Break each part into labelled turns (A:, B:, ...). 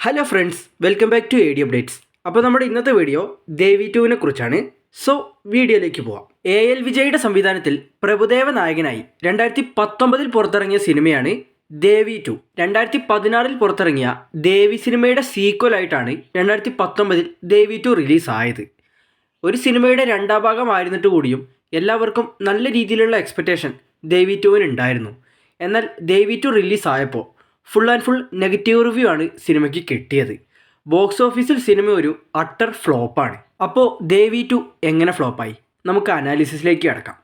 A: Hello friends, welcome back to A D updates. അപ്പോൾ നമ്മുടെ ഇന്നത്തെ വീഡിയോ ദേവി ടുവിനെ കുറിച്ചാണ്. സോ വീഡിയോയിലേക്ക് പോവാം. എൽ വിജയുടെ സംവിധാനത്തിൽ പ്രഭുദേവ നായകനായി 2019 പുറത്തിറങ്ങിയ സിനിമയാണ് ദേവി ടു. 2016 പുറത്തിറങ്ങിയ ദേവി സിനിമയുടെ സീക്വലായിട്ടാണ് 2019 ദേവി ടു റിലീസായത്. ഒരു സിനിമയുടെ രണ്ടാം ഭാഗമായിരുന്നിട്ട് കൂടിയും എല്ലാവർക്കും നല്ല രീതിയിലുള്ള എക്സ്പെക്റ്റേഷൻ ദേവി ടുവിന് ഉണ്ടായിരുന്നു. എന്നാൽ ദേവി ടു റിലീസായപ്പോൾ full and full negative review ആണ് സിനിമയ്ക്ക് കിട്ടിയത്. ബോക്സ് ഓഫീസിൽ സിനിമ ഒരു അട്ടർ ഫ്ലോപ്പാണ്. അപ്പോൾ ദേവി ടു എങ്ങനെ ഫ്ലോപ്പായി? നമുക്ക് അനാലിസിസിലേക്ക് കടക്കാം.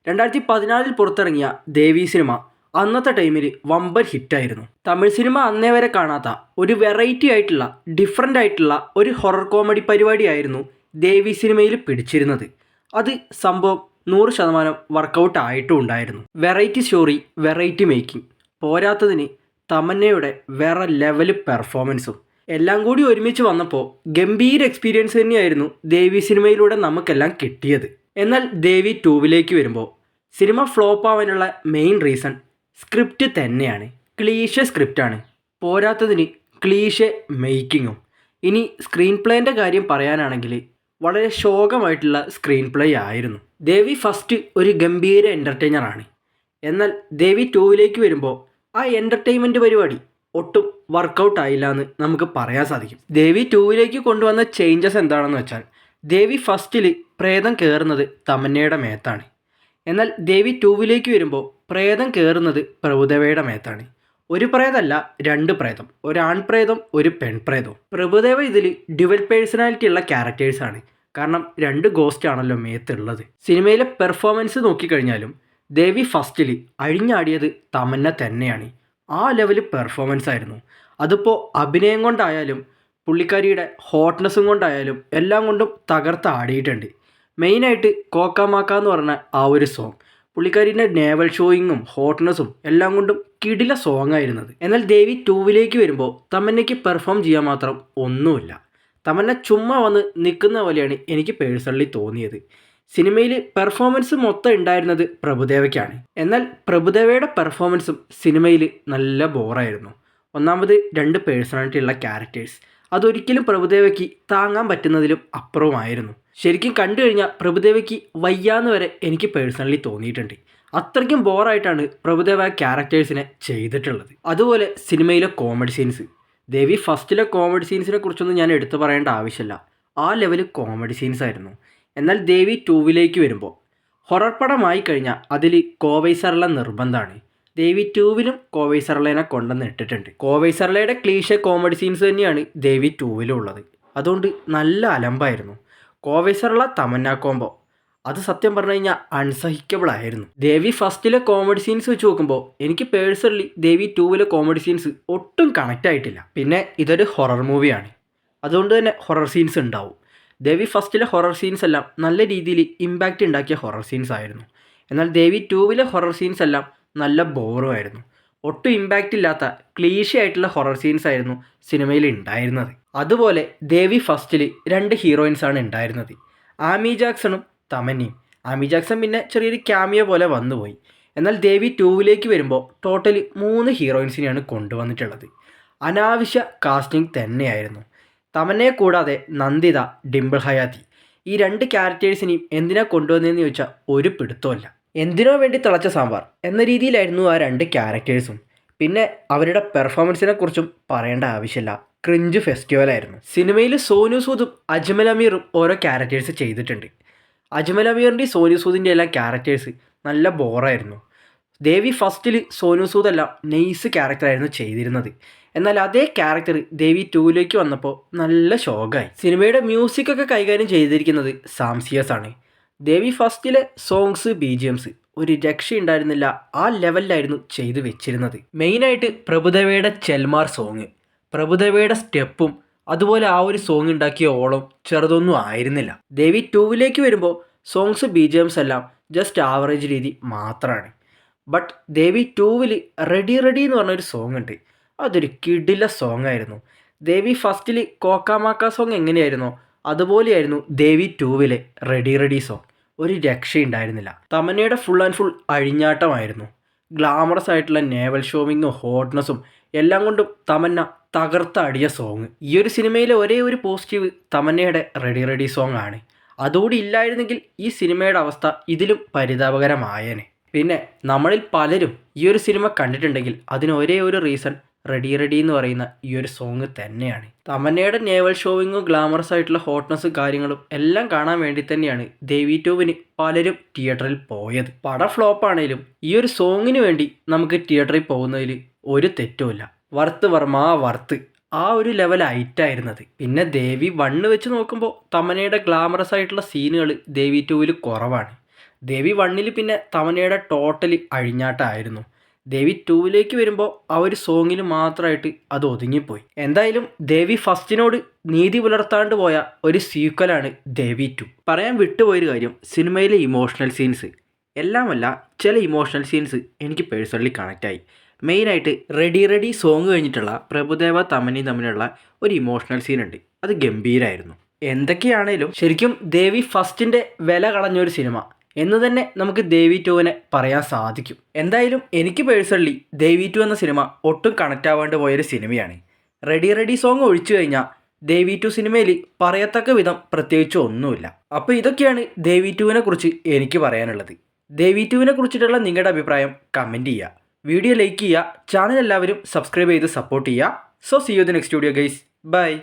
A: 2014 പുറത്തിറങ്ങിയ ദേവി സിനിമ അന്നത്തെ ടൈമിൽ വമ്പൻ ഹിറ്റായിരുന്നു. തമിഴ് സിനിമ അന്നേ വരെ കാണാത്ത ഒരു വെറൈറ്റി ആയിട്ടുള്ള ഡിഫറെൻ്റ് ആയിട്ടുള്ള ഒരു ഹൊറർ കോമഡി പരിപാടിയായിരുന്നു ദേവി സിനിമയിൽ പിടിച്ചിരുന്നത്. അത് സംഭവം 100% വർക്കൗട്ട് ആയിട്ടും ഉണ്ടായിരുന്നു. വെറൈറ്റി സ്റ്റോറി, വെറൈറ്റി മേക്കിംഗ്, പോരാത്തതിന് തമന്നയുടെ വേറെ ലെവല് പെർഫോമൻസും എല്ലാം കൂടി ഒരുമിച്ച് വന്നപ്പോൾ ഗംഭീര എക്സ്പീരിയൻസ് തന്നെയായിരുന്നു ദേവി സിനിമയിലൂടെ നമുക്കെല്ലാം കിട്ടിയത്. എന്നാൽ ദേവി ടൂവിലേക്ക് വരുമ്പോൾ സിനിമ ഫ്ലോപ്പ് ആവാനുള്ള മെയിൻ റീസൺ സ്ക്രിപ്റ്റ് തന്നെയാണ്. ക്ലീഷ സ്ക്രിപ്റ്റാണ്, പോരാത്തതിന് ക്ലീഷ മേക്കിങ്ങും. ഇനി സ്ക്രീൻ പ്ലേൻ്റെ കാര്യം പറയാനാണെങ്കിൽ വളരെ ശോകമായിട്ടുള്ള സ്ക്രീൻ പ്ലേ ആയിരുന്നു. ദേവി ഫസ്റ്റ് ഒരു ഗംഭീര എൻ്റർടൈനറാണ്. എന്നാൽ ദേവി ടൂവിലേക്ക് വരുമ്പോൾ ആ എൻ്റർടൈൻമെൻറ്റ് പരിപാടി ഒട്ടും വർക്കൗട്ട് ആയില്ല എന്ന് നമുക്ക് പറയാൻ സാധിക്കും. ദേവി ടൂവിലേക്ക് കൊണ്ടുവന്ന ചേഞ്ചസ് എന്താണെന്ന് വെച്ചാൽ, ദേവി ഫസ്റ്റിൽ പ്രേതം കയറുന്നത് തമന്നയുടെ മേത്താണ്. എന്നാൽ ദേവി ടൂവിലേക്ക് വരുമ്പോൾ പ്രേതം കയറുന്നത് പ്രഭുദേവയുടെ മേത്താണ്. ഒരു പ്രേതമല്ല, 2 പ്രേതം, ഒരു ആൺപ്രേതം ഒരു പെൺപ്രേതവും. പ്രഭുദേവ ഇതിൽ ഡ്യുവൽ പേഴ്സണാലിറ്റി ഉള്ള ക്യാരക്ടേഴ്സാണ്. കാരണം 2 ഗോസ്റ്റ് ആണല്ലോ മേത്തുള്ളത്. സിനിമയിലെ പെർഫോമൻസ് നോക്കിക്കഴിഞ്ഞാലും ദേവി ഫസ്റ്റിൽ അഴിഞ്ഞാടിയത് തമന്ന തന്നെയാണ്. ആ ലെവല് പെർഫോമൻസ് ആയിരുന്നു. അതിപ്പോൾ അഭിനയം കൊണ്ടായാലും പുള്ളിക്കാരിയുടെ ഹോട്ട്നെസ്സും കൊണ്ടായാലും എല്ലാം കൊണ്ടും തകർത്ത് ആടിയിട്ടുണ്ട്. മെയിനായിട്ട് കോക്കാമാക്ക എന്ന് പറഞ്ഞ ആ ഒരു സോങ്, പുള്ളിക്കാരിൻ്റെ നേവൽ ഷോയിങ്ങും ഹോട്ട്നെസ്സും എല്ലാം കൊണ്ടും കിടില സോങ് ആയിരുന്നത്. എന്നാൽ ദേവി ടൂവിലേക്ക് വരുമ്പോൾ തമന്നയ്ക്ക് പെർഫോം ചെയ്യാൻ മാത്രം ഒന്നുമില്ല. തമന്ന ചുമ്മാ വന്ന് നിൽക്കുന്ന പോലെയാണ് എനിക്ക് പേഴ്സണലി തോന്നിയത്. സിനിമയിൽ പെർഫോമൻസ് മൊത്തം ഉണ്ടായിരുന്നത് പ്രഭുദേവയ്ക്കാണ്. എന്നാൽ പ്രഭുദേവയുടെ പെർഫോമൻസും സിനിമയിൽ നല്ല ബോറായിരുന്നു. ഒന്നാമത് 2 പേഴ്സണാലിറ്റി ഉള്ള ക്യാരക്ടേഴ്സ്, അതൊരിക്കലും പ്രഭുദേവയ്ക്ക് താങ്ങാൻ പറ്റുന്നതിലും അപ്പുറമായിരുന്നു. ശരിക്കും കണ്ടു കഴിഞ്ഞാൽ പ്രഭുദേവയ്ക്ക് വയ്യാന്ന് വരെ എനിക്ക് പേഴ്സണലി തോന്നിയിട്ടുണ്ട്. അത്രയ്ക്കും ബോറായിട്ടാണ് പ്രഭുദേവ ക്യാരക്ടേഴ്സിനെ ചെയ്തിട്ടുള്ളത്. അതുപോലെ സിനിമയിലെ കോമഡി സീൻസ്, ദേവി ഫസ്റ്റിലെ കോമഡി സീൻസിനെ കുറിച്ചൊന്നും ഞാൻ എടുത്തു പറയേണ്ട ആവശ്യമില്ല. ആ ലെവല് കോമഡി സീൻസ് ആയിരുന്നു. എന്നാൽ ദേവി ടൂവിലേക്ക് വരുമ്പോൾ ഹൊറർ പടമായി കഴിഞ്ഞാൽ അതിൽ കോവൈ സർള നിർബന്ധമാണ്. ദേവി ടൂവിലും കോവൈ സർളേനെ കൊണ്ടുവന്ന് ഇട്ടിട്ടുണ്ട്. കോവൈ സർളയുടെ ക്ലീഷ കോമഡി സീൻസ് തന്നെയാണ് ദേവി ടൂവിലും ഉള്ളത്. അതുകൊണ്ട് നല്ല അലമ്പായിരുന്നു. കോവൈ സർള തമന്ന കോംബോ അത് സത്യം പറഞ്ഞു കഴിഞ്ഞാൽ അൺസഹിക്കബിൾ ആയിരുന്നു. ദേവി ഫസ്റ്റിലെ കോമഡി സീൻസ് വെച്ച് നോക്കുമ്പോൾ എനിക്ക് പേഴ്സണലി ദേവി ടൂവിലെ കോമഡി സീൻസ് ഒട്ടും കണക്റ്റ് ആയിട്ടില്ല. പിന്നെ ഇതൊരു ഹൊറർ മൂവിയാണ്, അതുകൊണ്ട് തന്നെ ഹൊറർ സീൻസ് ഉണ്ടാവും. ദേവി ഫസ്റ്റിലെ ഹൊറർ സീൻസ് എല്ലാം നല്ല രീതിയിൽ ഇമ്പാക്റ്റ് ഉണ്ടാക്കിയ ഹൊറർ സീൻസ് ആയിരുന്നു. എന്നാൽ ദേവി ടൂവിലെ ഹൊറർ സീൻസ് എല്ലാം നല്ല ബോറുമായിരുന്നു. ഒട്ടും ഇമ്പാക്റ്റ് ഇല്ലാത്ത ക്ലീഷ ആയിട്ടുള്ള ഹൊറർ സീൻസ് ആയിരുന്നു സിനിമയിൽ ഉണ്ടായിരുന്നത്. അതുപോലെ ദേവി ഫസ്റ്റിൽ 2 ഹീറോയിൻസാണ് ഉണ്ടായിരുന്നത്, ആമി ജാക്സണും തമന്നയും. ആമി ജാക്സൺ പിന്നെ ചെറിയൊരു ക്യാമിയോ പോലെ വന്നുപോയി. എന്നാൽ ദേവി ടൂവിലേക്ക് വരുമ്പോൾ ടോട്ടൽ 3 ഹീറോയിൻസിനെയാണ് കൊണ്ടുവന്നിട്ടുള്ളത്. അനാവശ്യ കാസ്റ്റിംഗ് തന്നെയായിരുന്നു. തമന്നയെ കൂടാതെ നന്ദിത, ഡിംപിൾ ഹയാത്തി, ഈ 2 ക്യാരക്ടേഴ്സിനെയും എന്തിനാ കൊണ്ടുവന്നതെന്ന് ചോദിച്ചാൽ ഒരു പിടുത്തമല്ല. എന്തിനോ വേണ്ടി തിളച്ച സാമ്പാർ എന്ന രീതിയിലായിരുന്നു ആ 2 ക്യാരക്ടേഴ്സും. പിന്നെ അവരുടെ പെർഫോമൻസിനെ കുറിച്ചും പറയേണ്ട ആവശ്യമില്ല, ക്രിഞ്ച് ഫെസ്റ്റിവലായിരുന്നു. സിനിമയിൽ സോനു സൂദും അജ്മൽ അമീറും ഓരോ ക്യാരക്ടേഴ്സ് ചെയ്തിട്ടുണ്ട്. അജ്മൽ അമീറിൻ്റെ സോനു സൂദിൻ്റെ എല്ലാം ക്യാരക്ടേഴ്സ് നല്ല ബോറായിരുന്നു. ദേവി ഫസ്റ്റിൽ സോനു സൂദ് എല്ലാം നൈസ് ക്യാരക്ടറായിരുന്നു ചെയ്തിരുന്നത്. എന്നാൽ അതേ ക്യാരക്ടർ ദേവി ടൂവിലേക്ക് വന്നപ്പോൾ നല്ല ഷോക്കായി. സിനിമയുടെ മ്യൂസിക്കൊക്കെ കൈകാര്യം ചെയ്തിരിക്കുന്നത് സാംസിയസ് ആണ്. ദേവി ഫസ്റ്റിലെ സോങ്സ്, BGMs ഒരു രക്ഷയുണ്ടായിരുന്നില്ല, ആ ലെവലിലായിരുന്നു ചെയ്തു വെച്ചിരുന്നത്. മെയിനായിട്ട് പ്രഭുദേവയുടെ ചെൽമാർ സോങ്, പ്രഭുദേവയുടെ സ്റ്റെപ്പും അതുപോലെ ആ ഒരു സോങ് ഉണ്ടാക്കിയ ഓളം ചെറുതൊന്നും ആയിരുന്നില്ല. ദേവി ടൂവിലേക്ക് വരുമ്പോൾ സോങ്സ്, BGMs എല്ലാം ജസ്റ്റ് ആവറേജ് രീതി മാത്രമാണ്. ബട്ട് ദേവി ടൂവിൽ റെഡി റെഡി എന്ന് പറഞ്ഞൊരു സോങ് ഉണ്ട്, അതൊരു കിടില സോങ് ആയിരുന്നു. ദേവി ഫസ്റ്റിൽ കോക്കാമാക്ക സോങ് എങ്ങനെയായിരുന്നോ അതുപോലെയായിരുന്നു ദേവി ടൂവിലെ റെഡി റെഡി സോങ്. ഒരു രക്ഷയുണ്ടായിരുന്നില്ല. തമന്നയുടെ ഫുൾ ആൻഡ് ഫുൾ അഴിഞ്ഞാട്ടമായിരുന്നു. ഗ്ലാമറസ് ആയിട്ടുള്ള നേവൽ ഷോവിങ്ങും ഹോട്ട്നെസ്സും എല്ലാം കൊണ്ടും തമന്ന തകർത്തടിയ സോങ്. ഈ ഒരു സിനിമയിലെ ഒരേ ഒരു പോസിറ്റീവ് തമന്നയുടെ റെഡി റെഡി സോങ് ആണ്. അതുകൂടി ഇല്ലായിരുന്നെങ്കിൽ ഈ സിനിമയുടെ അവസ്ഥ ഇതിലും പരിതാപകരമായേനെ. പിന്നെ നമ്മളിൽ പലരും ഈ ഒരു സിനിമ കണ്ടിട്ടുണ്ടെങ്കിൽ അതിന് ഒരേ ഒരു റീസൺ റെഡി റെഡി എന്ന് പറയുന്ന ഈ ഒരു സോങ് തന്നെയാണ്. തമന്നയുടെ നേവൽ ഷോയിങ്ങും ഗ്ലാമറസ് ആയിട്ടുള്ള ഹോട്ട്നസ്സും കാര്യങ്ങളും എല്ലാം കാണാൻ വേണ്ടി തന്നെയാണ് ദേവി ടൂവിന് പലരും തിയേറ്ററിൽ പോയത്. പടം ഫ്ലോപ്പാണേലും ഈ ഒരു സോങ്ങിന് വേണ്ടി നമുക്ക് തിയേറ്ററിൽ പോകുന്നതിൽ ഒരു തെറ്റുമില്ല. വർത്ത് വർമ്മ വർത്ത് ആ ഒരു ലെവൽ ഹൈറ്റായിരുന്നത്. പിന്നെ ദേവി 1 വെച്ച് നോക്കുമ്പോൾ തമന്നയുടെ ഗ്ലാമറസ് ആയിട്ടുള്ള സീനുകൾ ദേവി 2വിൽ കുറവാണ്. ദേവി 1ൽ പിന്നെ തമന്നയുടെ ടോട്ടലി അഴിഞ്ഞാട്ടമായിരുന്നു. ദേവി 2വിലേക്ക് വരുമ്പോൾ ആ ഒരു സോങ്ങിൽ മാത്രമായിട്ട് അത് ഒതുങ്ങിപ്പോയി. എന്തായാലും ദേവി ഫസ്റ്റിനോട് നീതി പുലർത്താണ്ട് പോയ ഒരു സീക്വലാണ് ദേവി 2. പറയാൻ വിട്ടുപോയൊരു കാര്യം, സിനിമയിലെ ഇമോഷണൽ സീൻസ് എല്ലാമല്ല, ചില ഇമോഷണൽ സീൻസ് എനിക്ക് പേഴ്സണലി കണക്റ്റായി. മെയിനായിട്ട് റെഡി റെഡി സോങ് കഴിഞ്ഞിട്ടുള്ള പ്രഭുദേവ തമന്നയും തമ്മിലുള്ള ഒരു ഇമോഷണൽ സീനുണ്ട്. അത് ഗംഭീരമായിരുന്നു. എന്തൊക്കെയാണേലും ശരിക്കും ദേവി ഫസ്റ്റിൻ്റെ വില കളഞ്ഞൊരു സിനിമ എന്ന് തന്നെ നമുക്ക് ദേവി 2വിനെ പറയാൻ സാധിക്കും. എന്തായാലും എനിക്ക് പേഴ്സണലി ദേവി 2 എന്ന സിനിമ ഒട്ടും കണക്റ്റ് ആവാണ്ട് പോയൊരു സിനിമയാണ്. റെഡി റെഡി സോങ് ഒഴിച്ചു കഴിഞ്ഞാൽ ദേവി 2 സിനിമയിൽ പറയത്തക്ക വിധം പ്രത്യേകിച്ച് ഒന്നുമില്ല. അപ്പോൾ ഇതൊക്കെയാണ് ദേവി 2വിനെ കുറിച്ച് എനിക്ക് പറയാനുള്ളത്. ദേവി 2വിനെ കുറിച്ചിട്ടുള്ള നിങ്ങളുടെ അഭിപ്രായം കമൻറ്റ് ചെയ്യുക, വീഡിയോ ലൈക്ക് ചെയ്യുക, ചാനൽ എല്ലാവരും സബ്സ്ക്രൈബ് ചെയ്ത് സപ്പോർട്ട് ചെയ്യുക. So see you the next video guys, by.